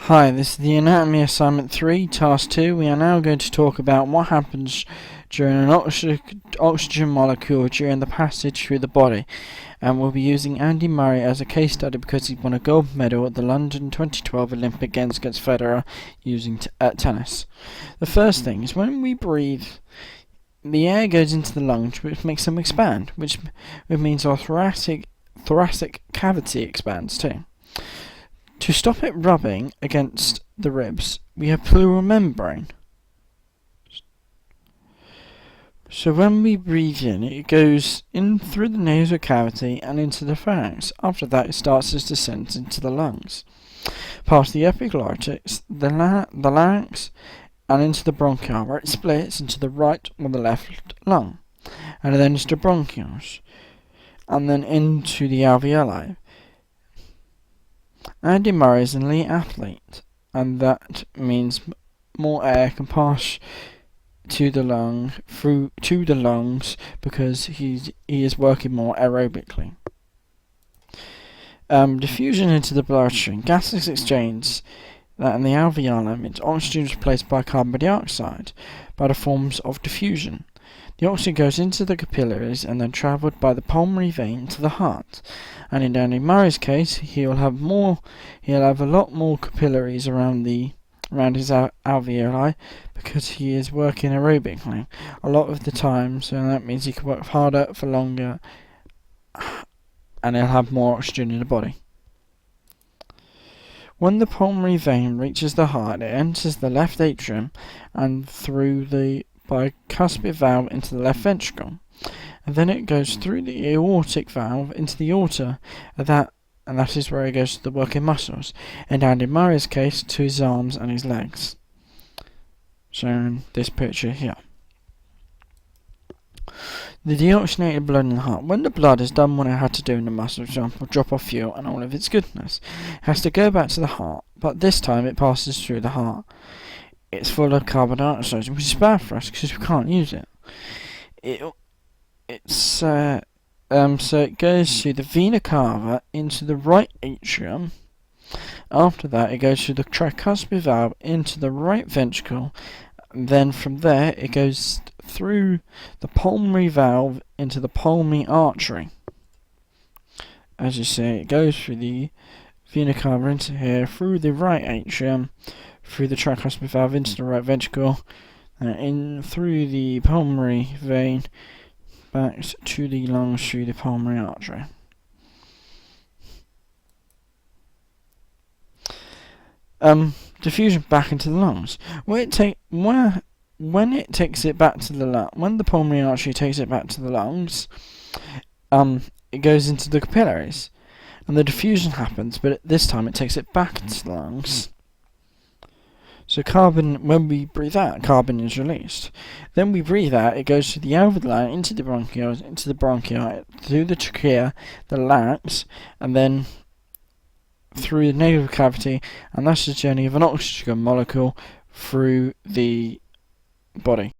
Hi, this is the Anatomy Assignment 3, Task 2. We are now going to talk about what happens during an oxygen molecule during the passage through the body. And we'll be using Andy Murray as a case study because he won a gold medal at the London 2012 Olympic Games against Federer using tennis. The first thing is when we breathe, the air goes into the lungs, which makes them expand, which means our thoracic cavity expands too. To stop it rubbing against the ribs, we have pleural membrane. So when we breathe in, it goes in through the nasal cavity and into the pharynx. After that, it starts its descent into the lungs, past the epiglottis, the larynx, and into the bronchi, where it splits into the right or the left lung, and then into the bronchioles, and then into the alveoli. Andy Murray is an elite athlete, and that means more air can pass to the lungs because he is working more aerobically. Diffusion into the bloodstream. Gases exchange that in the alveoli means oxygen is replaced by carbon dioxide by the forms of diffusion. The oxygen goes into the capillaries and then travelled by the pulmonary vein to the heart. And in Andy Murray's case, he'll have a lot more capillaries around his alveoli because he is working aerobically a lot of the time. So that means he can work harder for longer, and he'll have more oxygen in the body. When the pulmonary vein reaches the heart, it enters the left atrium and through the bicuspid valve into the left ventricle, and then it goes through the aortic valve into the aorta, and that is where it goes to the working muscles. In Andy Murray's case, to his arms and his legs, shown in this picture here. The deoxygenated blood in the heart. When the blood has done what it had to do in the muscle, for example, drop off fuel and all of its goodness, it has to go back to the heart, but this time it passes through the heart. It's full of carbon dioxide, which is bad for us because we can't use it. So it goes through the vena cava into the right atrium. After that, it goes through the tricuspid valve into the right ventricle. And then from there, it goes through the pulmonary valve into the pulmonary artery. As you see, it goes through the vena cava into here, through the right atrium, through the tricuspid valve into the right ventricle, in through the pulmonary vein, back to the lungs through the pulmonary artery. Diffusion back into the lungs. When the pulmonary artery takes it back to the lungs, it goes into the capillaries, and the diffusion happens, but this time it takes it back into the lungs. So when we breathe out, carbon is released. Then we breathe out, it goes through the alveoli, into the bronchi, through the trachea, the larynx, and then through the nasal cavity, and that's the journey of an oxygen molecule through the body.